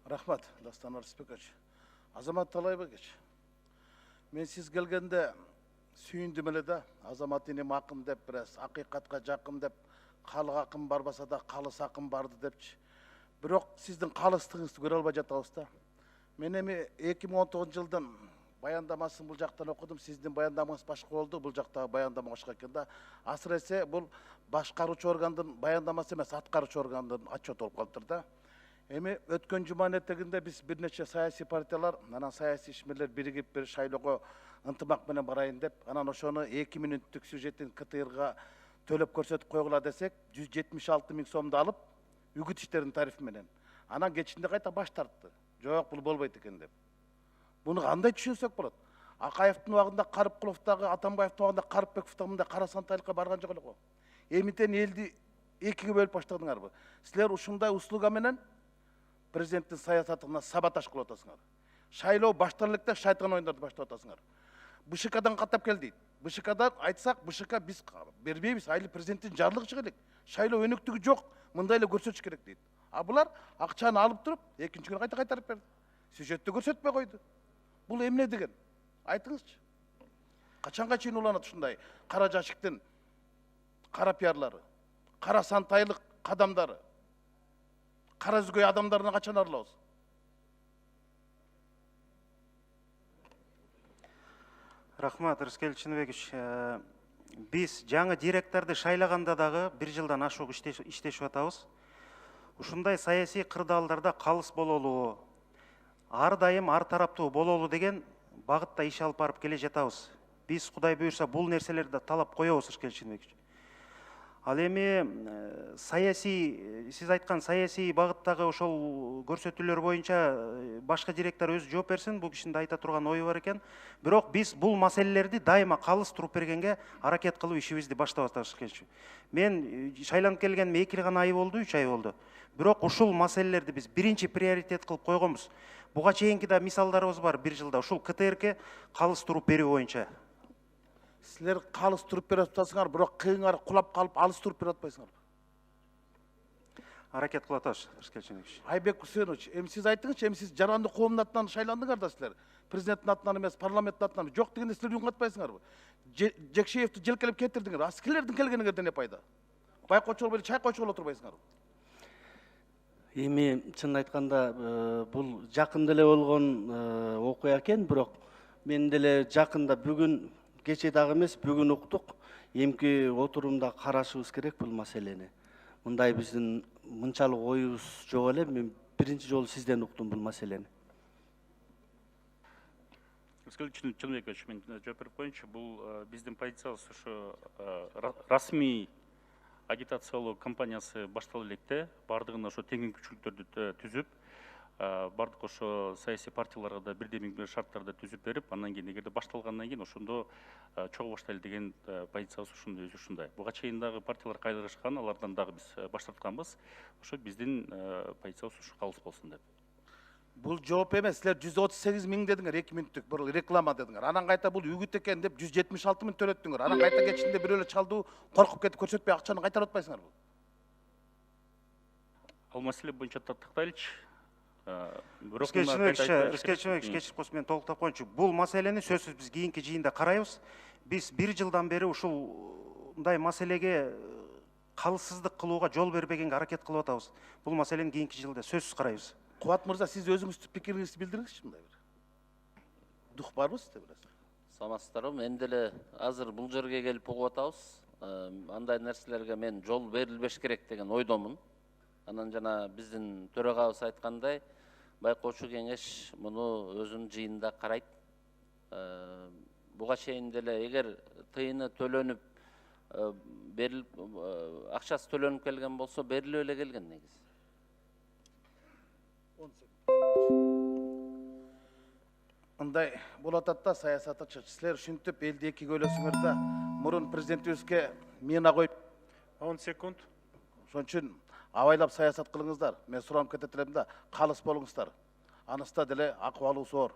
Рахмат, Дастан Арыспекович. Азамат Талайбекович, мен сіз келгенде сүйіндім эле да, азамат енем ақын деп, біраз ақиқатқа жақын деп, қалық ақын барбаса да қалыс ақын барды депчі. Бирок сіздің қалыстығыңызды көре албай жатабыз да. Мен эми 2019 жылдан баяндамасын бұл жақтан окудум, сіздің баяндамаңыз башка болду, бұл жақтагы баяндама башка экен да. Асыресе бұл башкаруучу органдын баяндамасы эмес, аткаруучу органдын отчеты болуп калыптыр да. Эми өткөн жуманын этегинде биз бир нече саясий партиялар, анан саясий ишмерлер биригип бир шайлоого ынтымак менен барайын деп, анан ошону 2 мүнөттүк сюжеттин КТРга төлөп көрсөтүп койгула десек, 176 000 сомду алып, үгүт иштеринин тарифи менен. Анан кечинде кайта баш тартты. Жок, бул болбойт экен деп. Буну кандай түшүнсөк болот? Акаевдин убагында Карыпкуловдагы, Атамбаевдин убагында Карыпбековдагы мындай кара сантайлыкка барган жок эле го. Эмитен элди экиге бөлүп баштадыңарбы? Силер ушундай услуга менен президенттин саясатына саботаж кылып атасыңар. Шайлоо башталып элек шайтан оюндарды баштап атасыңар. БШКдан каттап кел дейт. БШКдан айтсак, БШК биз бербейбиз, айыл президенттин жарлыгы чыга элек. Шайлоо өнүктүгү жок, мындай эле көрсөтүш керек дейт. А булар акчаны алып туруп, экинчи күнү кайта кайтарып берди. Сюжетти көрсөтпөй койду. Бул эмне деген? Айтыңызчы. Качанга чейин уланат ушундай кара жашыктын кара пиарлары, кара сантайлык кадамдары? Кара зүгөй адамдарына качан арылабыз? Рахмат, Рыскел Чыныбекович. Биз жаңы директорду шайлаганда дагы 1 жылдан ашук иштешип атабыз. Ушундай саясий кырдаалдарда калыс бололу, ар дайым ар тараптуу бололу деген багытта иш алып барып келе жатабыз. Биз Кудай буйрса бул нерселерди талап коебуз, Рыскел Чыныбекович. Ал эми саясий, сиз айткан саясий багыттагы ошол көрсөтүүлөр боюнча башка директор өзү жооп берсин, бул кишинин айта турган ою бар экен. Бирок биз бул маселелерди дайыма калыс туруп бергенге аракет кылып ишибизди баштап атабыз. Мен шайланып келгениме 2 гана ай болду, 3 ай болду. Бирок ушул маселелерди биз биринчи приоритет кылып койгонбуз. Буга чейинки да мисалдарыбыз бар 1 жылда. Ушул КТРге калыс туруп берүү боюнча. Силер калыс туруп берип атасыңар, бирок кыйыңар кулап калып алыс туруп берип атпайсыңар. Аракет кылып атабыз, Рыскел Чыныбекович. Айбек Кусенович, эми сиз айтыңызчы, эми сиз жаранды коомдун атынан шайландыңар да силер. Президенттин атынан эмес, парламенттин атынан. Жок дегенде силер үн катпайсыңарбы? Жекшеевди желкелеп кетирдиңер. А силердин келгениңерден эмне пайда? Байкоочу болуп эле чай койчу боло турбайсыңарбы? Эми чын айтканда бул жакында эле болгон окуя экен, бирок мен деле жакында бүгүн кече дагы эмес, бүгүн уктук. Эмки отурумда карашыбыз керек бул маселени. Мындай биздин мынчалык оюбуз жок эле. Мен биринчи жолу сизден уктум бул маселени. Рыскел Чыныбекович, мен жооп берип коеюнчу. Бул биздин позициябыз ушу расмий агитациялоо кампаниясы башталып электе, бардыгына ошо тең мүмкүнчүлүктөрдү түзүп, бардык ошо саясий партияларга да бирдей шарттарды түзүп берип, андан кийин эгерде башталгандан кийин ошондо чогуу баштайлы деген позициябыз ушундай, өзү ушундай. Буга чейин дагы партиялар кайрылышкан, алардан дагы биз баш тартканбыз. Ошо биздин позициябыз ушу калыс болсун деп. Бул жооп эмес, силер 138 000 дедиңер, 2 мүнөттүк бул реклама дедиңер. Анан кайта бул үгүт экен деп 176 000 төлөттүңөр. Анан кайта кечинде бирөө эле чалдуу коркуп кетип көрсөтпөй акчаны кайтарып атпайсыңарбы? Ал маселе боюнча тактайлычы. Рыскел Чыныбекович, кечирип койсоң, мен толуктап коеюнчу. Бул маселени сөзсүз биз кийинки жыйында карайбыз. Биз 1 жылдан бери ушул мындай маселеге калыссыздык кылууга жол бербегенге аракет кылып атабыз. Бул маселени кийинки жылда сөзсүз карайбыз. Кубат мырза, сиз өзүңүздүн пикириңизди билдириңизчи мындай бир. Дух барбы сизде бир? Саламатсыздарбы? Мен деле азыр бул жерге келип угуп атабыз. Андай нерселерге мен жол берилбеш керек деген ойдомун. Анан жана биздин төрагабыз айткандай, байкоочу кеңеш муну өзүнүн жыйынында карайт. Буга чейин деле эгер тыйыны төлөнүп берилип, акчасы төлөнүп келген болсо, берилип эле келген негизи. Мындай болот атта саясатчы. Силер ушинтип элди экиге бөлөсүңөр да, мурун президентибизге мина коюп 10 секунд. Ошон үчүн абайлап саясат кылыңыздар. Мен суранып кетет элем да, калыс болуңуздар. Аныста деле акыбалуу зор.